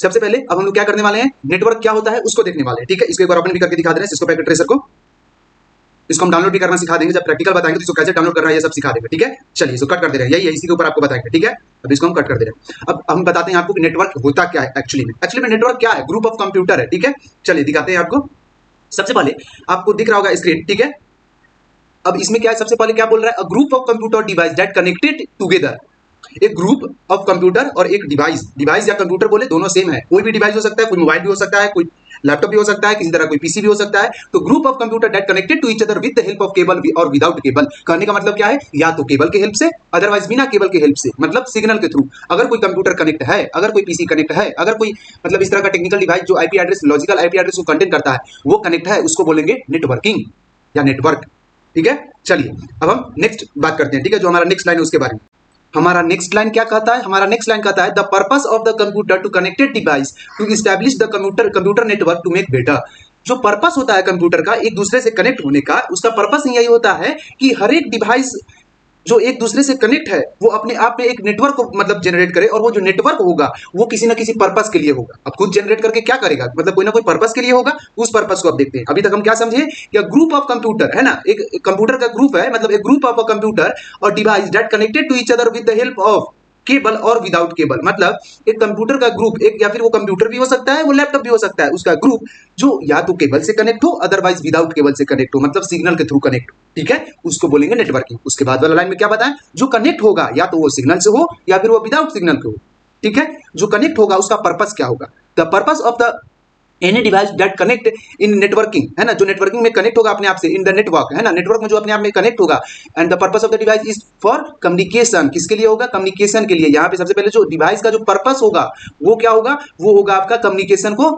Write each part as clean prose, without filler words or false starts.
सबसे पहले अब हम लोग क्या करने वाले हैं, नेटवर्क क्या होता है उसको देखने वाले हैं, ठीक है। इसको एक बार ओपन भी करके दिखा दे रहे हैं सिस्को पैकेट ट्रेसर को। इसको हम डाउनलोड भी करना सिखा देंगे, जब प्रैक्टिकल बताएंगे तो इसको कैसे डाउनलोड करना है ये सब सिखा देंगे, ठीक है। चलिए इसको कट कर दे रहे हैं, यही इसी के ऊपर आपको बताएंगे, ठीक है। अब इसको हम कट कर दे रहे हैं। अब हम बताते हैं आपको कि नेटवर्क होता क्या है एक्चुअली में नेटवर्क क्या है, ग्रुप ऑफ कंप्यूटर है, ठीक है। चलिए दिखाते हैं आपको। सबसे पहले आपको दिख रहा होगा स्क्रीन, ठीक है। अब इसमें क्या है, सबसे पहले क्या बोल रहा है, a group of computer device that connected together. एक ग्रुप ऑफ कंप्यूटर और एक डिवाइस, डिवाइस या कंप्यूटर बोले दोनों सेम है, कोई भी डिवाइस हो सकता है, कोई मोबाइल भी हो सकता है, कोई लैपटॉप भी हो सकता है, किसी तरह कोई पीसी भी हो सकता है। तो group of computer that connected to each other with the help of cable और विदाउट केबल। कहने का मतलब क्या है, या तो केबल के हेल्प से, अदरवाइज बिना केबल के हेल्प से, मतलब सिग्नल के थ्रू। अगर कोई कंप्यूटर कनेक्ट है, अगर कोई पीसी कनेक्ट है, अगर कोई मतलब इस तरह का टेक्निकल डिवाइस जो IP address, logical IP address को कंटेन करता है, वो कनेक्ट है, उसको बोलेंगे नेटवर्किंग या नेटवर्क, ठीक है। चलिए अब हम नेक्स्ट बात करते हैं, ठीक है। जो हमारा नेक्स्ट लाइन है उसके बारे में, हमारा नेक्स्ट लाइन क्या कहता है, हमारा नेक्स्ट लाइन कहता है the purpose of the computer to connected device to establish the computer network to make better. जो पर्पस होता है कंप्यूटर का एक दूसरे से कनेक्ट होने का, उसका पर्पस यही होता है कि हर एक डिवाइस जो एक दूसरे से कनेक्ट है वो अपने आप में एक नेटवर्क को मतलब जनरेट करे, और वो जो नेटवर्क होगा वो किसी ना किसी पर्पस के लिए होगा। अब खुद जनरेट करके क्या करेगा, मतलब कोई ना कोई पर्पस के लिए होगा, उस पर्पस को अब देखते हैं। अभी तक हम क्या समझे कि ग्रुप ऑफ कंप्यूटर है ना, एक कंप्यूटर का ग्रुप है, मतलब एक ग्रुप ऑफ अ कंप्यूटर और device that connected to each other with the help of cable और विदाउट केबल। मतलब एक कंप्यूटर का ग्रुप, एक या फिर वो कंप्यूटर भी हो सकता है, वो लैपटॉप भी हो सकता है, उसका ग्रुप जो या तो केबल से कनेक्ट हो, अदरवाइज विदाउट केबल से कनेक्ट हो, मतलब सिग्नल के थ्रू कनेक्ट हो, ठीक है, उसको बोलेंगे नेटवर्किंग। उसके बाद वाला लाइन में क्या बताएं, जो कनेक्ट होगा या तो वो सिग्नल से हो या फिर वो विदाउट सिग्नल के हो, ठीक है। जो कनेक्ट होगा उसका पर्पस क्या होगा, the purpose of the any device that connect in networking, है ना, जो नेटवर्किंग में कनेक्ट होगा अपने आप से, इन द नेटवर्क, है ना, नेटवर्क में जो अपने आप में कनेक्ट होगा। And the purpose of the device is for communication, किसके लिए होगा, कम्युनिकेशन के लिए। यहाँ पे सबसे पहले जो डिवाइस का जो पर्पस होगा वो क्या होगा, वो होगा आपका कम्युनिकेशन को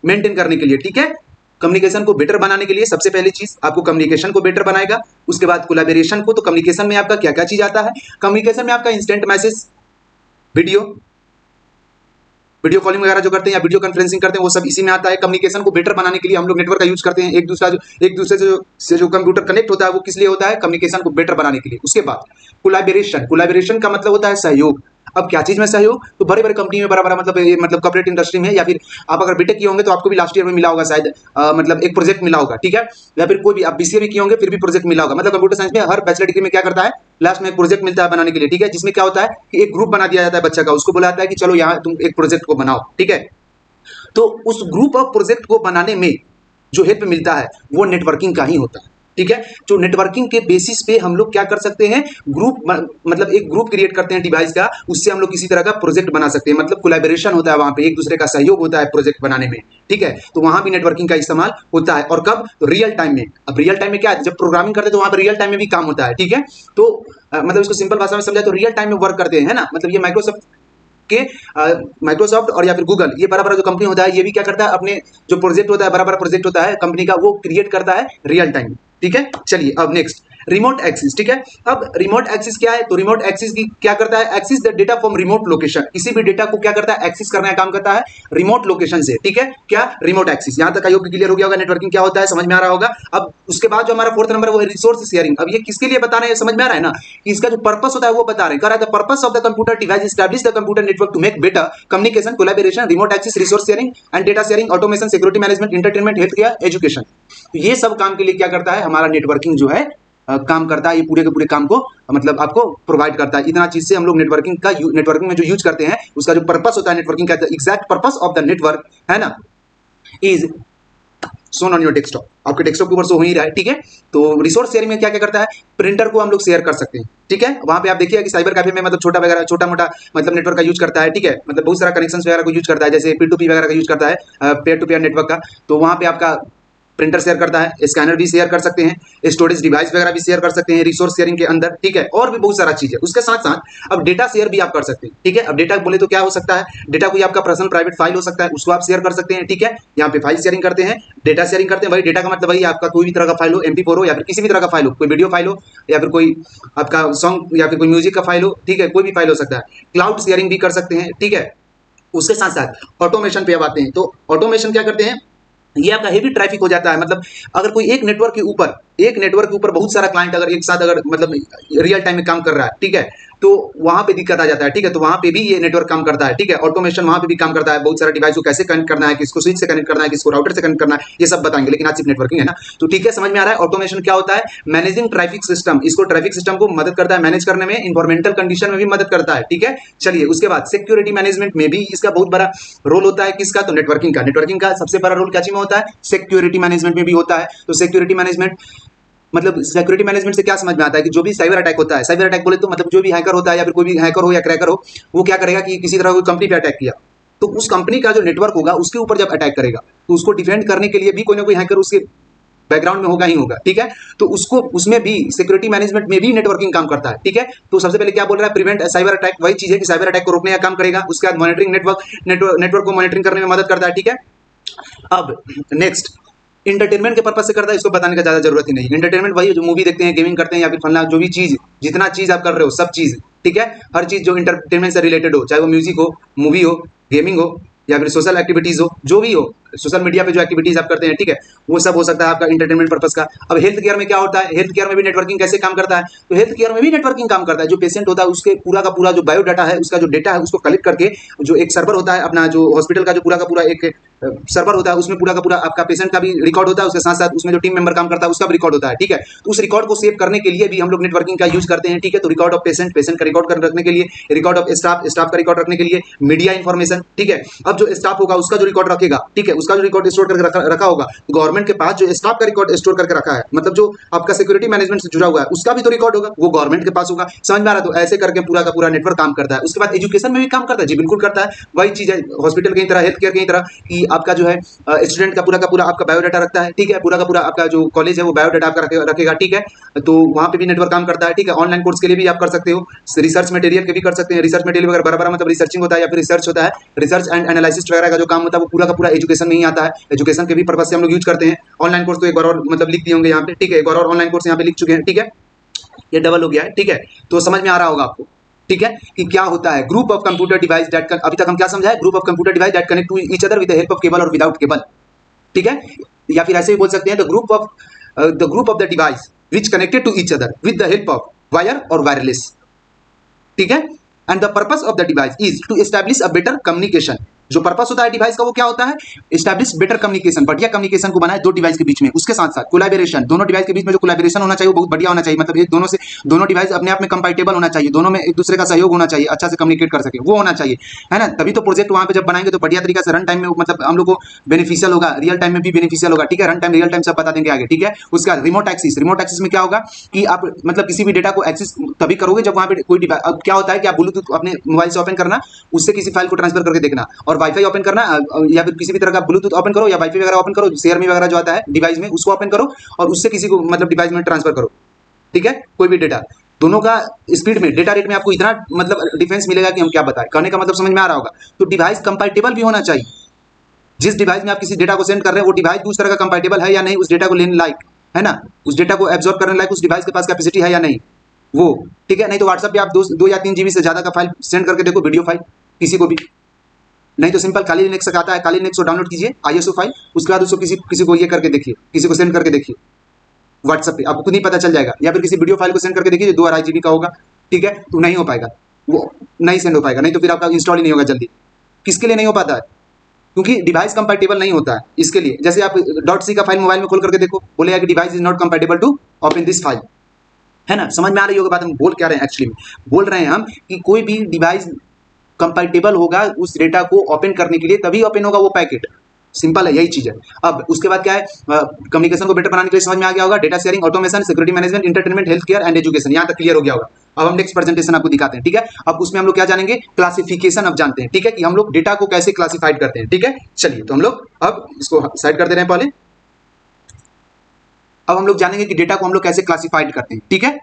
मेंटेन करने के लिए, ठीक है। कम्युनिकेशन को बेटर बनाने के लिए सबसे पहली चीज आपको कम्युनिकेशन को बेटर बनाएगा। उसके बाद कोलैबोरेशन को, तो कम्युनिकेशन में आपका क्या क्या चीज आता है, कम्युनिकेशन में आपका इंस्टेंट मैसेज, वीडियो कॉलिंग वगैरह जो करते हैं या वीडियो कॉन्फ्रेंसिंग करते हैं, वो सब इसी में आता है। कम्युनिकेशन को बेटर बनाने के लिए हम लोग नेटवर्क का यूज करते हैं। एक दूसरे से जो कंप्यूटर कनेक्ट होता है वो किस लिए होता है, कम्युनिकेशन को बेटर बनाने के लिए। उसके बाद कोलैबोरेशन का मतलब होता है सहयोग। अब क्या चीज में सहयोग, तो बड़े बड़े कंपनी में बड़ा मतलब कॉर्पोरेट इंडस्ट्री में, या फिर आप अगर बीटेक किए होंगे तो आपको भी लास्ट ईयर में मिला होगा शायद, मतलब एक प्रोजेक्ट मिला होगा, ठीक है। या फिर कोई भी आप बीसीए भी किए होंगे फिर भी प्रोजेक्ट मिला होगा। मतलब कंप्यूटर साइंस में हर बैचलर डिग्री में क्या करता है, लास्ट में एक प्रोजेक्ट मिलता है बनाने के लिए, ठीक है। जिसमें क्या होता है कि एक ग्रुप बना दिया जाता है बच्चा का, उसको बोला जाता है कि चलो यहाँ तुम एक प्रोजेक्ट को बनाओ, ठीक है। तो उस ग्रुप ऑफ प्रोजेक्ट को बनाने में जो हेल्प मिलता है वो नेटवर्किंग का ही होता है, ठीक है। जो नेटवर्किंग के बेसिस पे हम लोग क्या कर सकते हैं, ग्रुप मतलब एक ग्रुप क्रिएट करते हैं डिवाइस का, उससे हम लोग किसी तरह का प्रोजेक्ट बना सकते हैं। मतलब कोलैबोरेशन होता है वहां पे, एक दूसरे का सहयोग होता है प्रोजेक्ट बनाने में, ठीक है। तो वहां भी नेटवर्किंग का इस्तेमाल होता है। और कब, तो रियल टाइम में। अब रियल टाइम में क्या है, जब प्रोग्रामिंग करते हैं तो वहां पर रियल टाइम में भी काम होता है, ठीक है। तो मतलब इसको सिंपल भाषा में समझाए तो रियल टाइम में वर्क करते हैं, है ना। मतलब ये माइक्रोसॉफ्ट और या फिर गूगल, ये बड़ा बड़ा जो कंपनी होता है, ये भी क्या करता है, अपने जो प्रोजेक्ट होता है, बड़ा बड़ा प्रोजेक्ट होता है कंपनी का, वो क्रिएट करता है रियल टाइम, ठीक है। चलिए अब नेक्स्ट रिमोट एक्सेस, ठीक है। अब रिमोट एक्सेस क्या है, तो रिमोट एक्सेस की क्या करता है, access the data from remote location. किसी भी डेटा को क्या करता है, एक्सेस करने का काम करता है रिमोट लोकेशन से, ठीक है। क्या, रिमोट एक्सेस। यहां तक आयोग क्लियर हो गया होगा, नेटवर्किंग क्या होता है समझ में आ रहा होगा। अब उसके बाद जो हमारा फोर्थ नंबर वो है रिसोर्स शेयरिंग। अब ये किसके लिए बता रहे हैं, समझ में आ रहा है ना, कि इसका जो पर्पस होता है वो बता रहे हैं। कह रहा है the purpose of the computer device establish the computer network to make better communication, collaboration, remote access, resource sharing and data sharing, automation, security management, entertainment, health care, education. तो ये सब काम के लिए क्या करता है हमारा नेटवर्किंग जो है काम करता है। ये पूरे के पूरे काम को मतलब आपको प्रोवाइड करता है। इतना चीज से हम लोग नेटवर्किंग में जो यूज करते हैं, उसका जो पर्पस होता है नेटवर्किंग का, exact purpose of the network, है ना, is shown on your desktop. आपके डेस्कटॉप के ऊपर शो हो ही रहा है, ठीक है। तो रिसोर्स शेयरिंग में क्या क्या करता है, प्रिंटर को हम लोग शेयर कर सकते हैं, ठीक है। वहां पे आप देखिए कि साइबर कैफे में मतलब छोटा मोटा मतलब नेटवर्क का यूज करता है, ठीक है। मतलब बहुत सारा कनेक्शन वगैरह को यूज करता है, जैसे P2P वगैरह का यूज करता है, पेयर टू पेयर नेटवर्क का। तो वहां पे आपका प्रिंटर शेयर करता है, स्कैनर भी शेयर कर सकते हैं, स्टोरेज डिवाइस वगैरह भी शेयर कर सकते हैं रिसोर्स शेयरिंग के अंदर, ठीक है। और भी बहुत सारा चीज है। उसके साथ साथ अब डेटा शेयर भी आप कर सकते हैं, ठीक है। अब डेटा बोले तो क्या हो सकता है, डेटा कोई आपका पर्सनल प्राइवेट फाइल हो सकता है, उसको आप शेयर कर सकते हैं, ठीक है। यहाँ पे फाइल शेयरिंग करते हैं, डेटा शेयरिंग करते हैं। वही डेटा का मतलब वही आपका कोई भी तरह का फाइल हो, MP4 हो या फिर किसी भी तरह का फाइल हो, कोई वीडियो फाइल हो या फिर कोई आपका सॉन्ग या फिर कोई म्यूजिक का फाइल हो, ठीक है, कोई भी फाइल हो सकता है। क्लाउड शेयरिंग भी कर सकते हैं, ठीक है। उसके साथ साथ ऑटोमेशन पे अब आते हैं। तो ऑटोमेशन क्या करते हैं, ये आपका हेवी ट्रैफिक हो जाता है। मतलब अगर कोई एक नेटवर्क के ऊपर, एक नेटवर्क के ऊपर बहुत सारा क्लाइंट अगर एक साथ अगर मतलब रियल टाइम में काम कर रहा है, ठीक है, तो वहां पे दिक्कत आ जाता है, ठीक है, तो वहां पे भी ये नेटवर्क काम करता है, ठीक है, ऑटोमेशन वहां पे भी काम करता है, बहुत सारे डिवाइस को कैसे कनेक्ट करना है, किसको स्विच से कनेक्ट करना है, किसको राउटर से कनेक्ट करना है, ये सब बताएंगे, लेकिन आज सिर्फ नेटवर्किंग है ना, तो ठीक है, समझ में आ रहा है। ऑटोमेशन क्या होता है? मैनेजिंग ट्रैफिक सिस्टम, इसको ट्रैफिक सिस्टम को मदद करता है मैनेज करने में, इन्वायरमेंटल कंडीशन में भी मदद करता है, ठीक है। चलिए उसके बाद सिक्योरिटी मैनेजमेंट में भी इसका बहुत बड़ा रोल होता है, किसका? तो नेटवर्किंग का। नेटवर्किंग का सबसे बड़ा रोल क्या चीज में होता है? सिक्योरिटी मैनेजमेंट में भी होता है। तो सिक्योरिटी मैनेजमेंट मतलब सिक्योरिटी मैनेजमेंट से क्या समझ में आता है कि जो भी साइबर अटैक होता है, साइबर अटैक बोले तो मतलब जो भी हैकर होता है या फिर कोई भी हैकर हो या क्रैकर हो, वो क्या करेगा कि किसी तरह कोई कंपनी पे अटैक किया, तो उस कंपनी का जो नेटवर्क होगा उसके ऊपर जब अटैक करेगा, तो उसको डिफेंड करने के लिए भी कोई ना कोई हैकर उसके बैकग्राउंड में होगा ही होगा, ठीक है। तो उसको उसमें भी सिक्योरिटी मैनेजमेंट में भी नेटवर्किंग काम करता है, ठीक है। तो सबसे पहले क्या बोल रहा है? प्रिवेंट साइबर अटैक, वही चीज है कि साइबर अटैक को रोकने का काम करेगा। उसके बाद मॉनिटरिंग नेटवर्क को मॉनिटरिंग करने में मदद करता है, ठीक है। अब नेक्स्ट इंटरटेनमेंट के पर्पज से करता है, इसको बताने का ज्यादा जरूरत ही नहीं। इंटरटेनमेंट वही है जो मूवी देखते हैं, गेमिंग करते हैं या फिर फलना जो भी चीज, जितना चीज आप कर रहे हो सब चीज, ठीक है, हर चीज जो इंटरटेनमेंट से रिलेटेड हो, चाहे वो म्यूजिक हो, मूवी हो, गेमिंग हो या फिर सोशल एक्टिविटीज हो, जो भी हो, सोशल मीडिया पे जो एक्टिविटीज आप करते हैं, ठीक है, वो सब हो सकता है आपका इंटरटेनमेंट पर्पस का। अब हेल्थ केयर में क्या होता है? हेल्थ केयर में भी नेटवर्किंग कैसे काम करता है? तो हेल्थ केयर में भी नेटवर्किंग काम करता है। जो पेशेंट होता है उसके पूरा का पूरा जो बायोडाटा है, उसका जो डेटा है, उसको कलेक्ट करके जो एक सर्वर होता है अपना, जो हॉस्पिटल का जो पूरा का पूरा एक सर्वर होता है, उसमें पूरा का पूरा आपका पेशेंट का भी रिकॉर्ड होता है, उसके साथ साथ उसमें जो टीम मेंबर काम करता है उसका भी रिकॉर्ड होता है, ठीक है। तो उस रिकॉर्ड को सेव करने के लिए भी हम लोग नेटवर्किंग का यूज करते हैं, ठीक है। तो रिकॉर्ड ऑफ पेशेंट, पेशेंट का रिकॉर्ड कर रखने के लिए, रिकॉर्ड ऑफ स्टाफ, स्टाफ का रिकॉर्ड रखने के लिए, मीडिया इन्फॉर्मेशन, ठीक है। अब जो स्टाफ होगा उसका जो रिकॉर्ड रखेगा, ठीक है, उसका जो रिकॉर्ड स्टोर करके रखा होगा, गवर्नमेंट के पास जो स्टाफ का रिकॉर्ड स्टोर करके रखा है, मतलब जो आपका सिक्योरिटी मैनेजमेंट से जुड़ा हुआ है, उसका भी तो रिकॉर्ड होगा, वो गवर्नमेंट के पास होगा। समझ में आ रहा है? तो ऐसे करके पूरा का पूरा नेटवर्क काम करता है। उसके बाद एजुकेशन में भी काम करता है, जी बिल्कुल करता है। वही चीज है हॉस्पिटल की तरह, हेल्थ केयर की तरह, कि आपका जो है स्टूडेंट का पूरा आपका बायोडाटा रखता है, ठीक है, पूरा का पूरा आपका जो कॉलेज है वो बायोडाटा आपका रखेगा, ठीक है। तो वहां पे भी नेटवर्क काम करता है, ठीक है। ऑनलाइन कोर्स के लिए भी आप कर सकते हो, रिसर्च मटेरियल के भी कर सकते हैं। रिसर्च मटेरियल वगैरह बड़ा मतलब रिसर्चिंग होता है या फिर रिसर्च होता है, रिसर्च एंड एनालिसिस वगैरह का जो काम होता है वो पूरा का पूरा एजुकेशन में ही आता है। एजुकेशन के भी पर्पज से हम लोग यूज करते हैं। ऑनलाइन कोर्स तो एक बार और मतलब लिख दिए होंगे यहाँ पे, ठीक है, एक बार और ऑनलाइन कोर्स यहाँ पे लिख चुके हैं, ठीक है, ये डबल हो गया है, ठीक है। तो समझ में आ रहा होगा आपको, ठीक है, कि क्या होता है group of computer device that, अभी तक हम क्या समझा है? Group of computer device that connect to each other with the help of cable और विदाउट केबल, ठीक है। या फिर ऐसे भी बोल सकते हैं the group of the device which connected to each other with the help of wire और वायरलेस, ठीक है। And the purpose of the device is to establish a better communication. जो पर्पस होता है डिवाइस का वो क्या होता है? एस्टैब्लिश बेटर कम्युनिकेशन, बढ़िया कम्युनिकेशन को बनाए दो डिवाइस के बीच में। उसके साथ साथ कोलैबोरेशन, दोनों डिवाइस के बीच में जो कोलैबोरेशन होना चाहिए वो बहुत बढ़िया होना चाहिए, मतलब ये दोनों डिवाइस अपने आप में कंपैटिबल होना चाहिए, दोनों में एक दूसरे का सहयोग होना चाहिए, अच्छा से कम्युनिकेट कर सके, वो होना चाहिए, है ना। तभी तो प्रोजेक्ट वहां पे जब बनाएंगे तो बढ़िया तरीका से रन टाइम में मतलब हम लोग को बेनिफिशियल होगा, रियल टाइम में भी बेनिफिशियल होगा, ठीक है। रन टाइम रियल टाइम सब बता देंगे आगे, ठीक है। उसका रिमोट एक्सेस, रिमोट एक्सेस में क्या होगा कि आप मतलब किसी भी डेटा को एक्सेस तभी करोगे जब वहां पे कोई डिवाइस, अब क्या होता है कि आप ब्लूटूथ अपने मोबाइल से ओपन करना, उससे किसी फाइल को ट्रांसफर करके देखना, और वाईफाई ओपन करना या फिर किसी भी तरह का ब्लूटूथ ओपन करो या वाईफाई वगैरह ओपन करो, शेयर में वगैरह जो आता है डिवाइस में, उसको ओपन करो और उससे किसी को मतलब डिवाइस में ट्रांसफर करो, ठीक है, कोई भी डेटा। दोनों का स्पीड में, डेटा रेट में आपको इतना मतलब डिफरेंस मिलेगा कि हम क्या बताएं। कहने का मतलब समझ में आ रहा होगा। तो डिवाइस कंपैटिबल भी होना चाहिए। जिस डिवाइस में आप किसी डेटा को सेंड कर रहे हैं वो डिवाइस दूसरे तरह का कंपैटिबल है या नहीं, उस डेटा को लेने लायक है ना, उस डेटा को एब्जॉर्ब करने लायक उस डिवाइस के पास कैपेसिटी है या नहीं, वो, ठीक है। नहीं तो व्हाट्सएप पे आप 2 या 3 जीबी से ज्यादा का फाइल सेंड करके देखो, वीडियो फाइल किसी को भी, नहीं तो सिंपल काली लिनक्स आता है, काली लिनक्स को डाउनलोड कीजिए ISO फाइल, उसके बाद उसको किसी को ये करके देखिए, किसी को सेंड करके देखिए व्हाट्सएप पे, आपको खुद ही पता चल जाएगा। या फिर किसी वीडियो फाइल को सेंड करके देखिए जो 2 अढ़ाई जीबी का होगा, ठीक है, तो नहीं हो पाएगा, वो नहीं सेंड हो पाएगा, नहीं तो फिर आपका इंस्टॉल ही नहीं होगा जल्दी। किसके लिए नहीं हो पाता है? क्योंकि डिवाइस कंपैटिबल नहीं होता है। इसके लिए जैसे आप .c का फाइल मोबाइल में खोल करके देखो, बोलेगा कि device is not compatible to open this file, है ना। समझ में आ रही होगी बात हम बोल क्या रहे हैं? एक्चुअली बोल रहे हैं हम कि कोई भी डिवाइस कंपैटिबल होगा उस डेटा को ओपन करने के लिए, तभी ओपन होगा वो पैकेट, सिंपल है, यही चीज है। अब उसके बाद क्या है? कम्युनिकेशन को बेटर बनाने के लिए समझ में आ गया होगा, data sharing, automation, security management, entertainment, health care and education, यहाँ तक क्लियर हो गया होगा। अब हम नेक्स्ट प्रेजेंटेशन आपको दिखाते हैं, ठीक है। अब उसमें हम लोग क्या जानेंगे? क्लासिफिकेशन अब जानते हैं, ठीक है, कि हम लोग डेटा को कैसे क्लासिफाइड करते हैं, ठीक है। चलिए तो हम लोग अब इसको साइड कर दे रहे हैं पहले। अब हम लोग जानेंगे कि डेटा को हम लोग कैसे क्लासिफाइड करते हैं, ठीक है।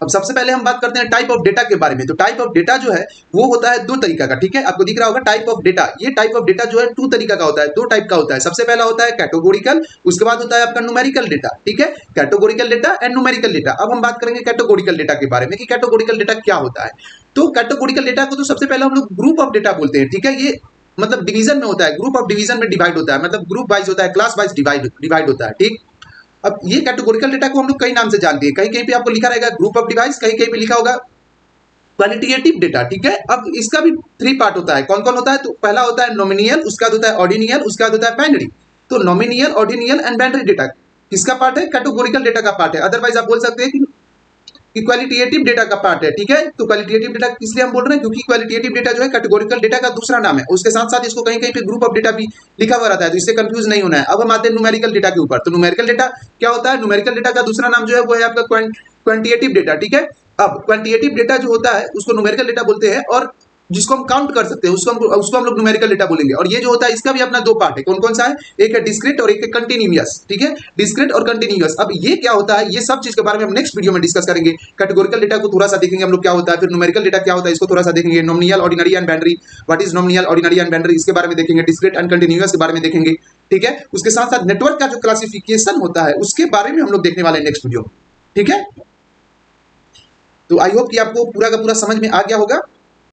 अब सबसे पहले हम बात करते हैं टाइप ऑफ डेटा के बारे में। तो टाइप ऑफ डेटा जो है वो होता है 2 तरीका का, ठीक है, आपको दिख रहा होगा टाइप ऑफ डेटा। ये टाइप ऑफ डेटा जो है 2 तरीका का होता है, 2 टाइप का होता है। सबसे पहला होता है कैटेगोरिकल, उसके बाद होता है आपका न्यूमेरिकल डेटा, ठीक है, categorical data and numerical data. अब हम बात करेंगे कैटेगोरिकल डेटा के बारे में कि कैटेगोरिकल डेटा क्या होता है। तो कैटेगोरिकल डेटा को तो सबसे पहले हम लोग ग्रुप ऑफ डेटा बोलते हैं, ठीक है। ये मतलब डिवीजन में होता है, ग्रुप ऑफ डिवीजन में डिवाइड होता है, मतलब ग्रुप वाइज होता है, क्लास वाइज डिवाइड होता है, ठीक। अब ये कैटेगोरिकल डेटा को हम लोग कई नाम से जानते हैं, कहीं कहीं पे आपको लिखा रहेगा ग्रुप ऑफ डिवाइस, कहीं कहीं पे लिखा होगा क्वालिटेटिव डेटा, ठीक है। अब इसका भी 3 पार्ट होता है, कौन कौन होता है, तो पहला होता है नॉमिनियल, उसका होता है ऑर्डिनियल, उसका होता है बाइनरी। तो नॉमिनियल, ऑर्डिनियल एंड बाइनरी डेटा किसका पार्ट है, कैटेगोरिकल डेटा का पार्ट है। अदरवाइज आप बोल सकते हैं कि क्वालिटेटिव डेटा का पार्ट है, ठीक है। तो क्वालिटेटिव डेटा इसलिए हम बोल रहे हैं क्योंकि क्वालिटेटिव डेटा जो है कैटेगोरिकल डेटा का दूसरा नाम है, उसके साथ साथ इसको कहीं कहीं पे ग्रुप ऑफ डेटा भी लिखा हुआ रहता है, तो इससे कंफ्यूज नहीं होना है। अब हम आते हैं न्यूमेरिकल डेटा के ऊपर। तो न्यूमेरिकल डेटा क्या होता है, न्यूमेरिकल डेटा का दूसरा नाम जो है वो है आपका क्वांटिटेटिव डेटा, ठीक है। अब क्वांटिटेटिव डेटा जो होता है उसको न्यूमेरिकल डेटा बोलते हैं, और जिसको हम काउंट कर सकते हैं उसको हम लोग न्यूमेरिकल डेटा बोलेंगे। और ये जो होता है इसका भी अपना 2 पार्ट है, कौन कौन सा है, एक है डिस्क्रीट और एक है कंटिन्यूअस, ठीक है। डिस्क्रीट और कंटिन्यूअस, अब ये क्या होता है, ये सब चीज के बारे में हम नेक्स्ट वीडियो में डिस्कस करेंगे। कैटेगोरिकल डेटा को थोड़ा सा देखेंगे हम लोग क्या होता है, फिर न्यूमेरिकल डेटा क्या होता है इसको थोड़ा सा देखेंगे। Nominal, ordinary and binary, what is nominal, ordinary and binary, इसके बारे में देखेंगे। डिस्क्रीट एंड कंटिन्यूअस के बारे में देखेंगे, ठीक है। उसके साथ साथ नेटवर्क का जो क्लासिफिकेशन होता है उसके बारे में हम लोग देखने वाले हैं नेक्स्ट वीडियो, ठीक है। तो आई होप कि आपको पूरा का पूरा समझ में आ गया होगा।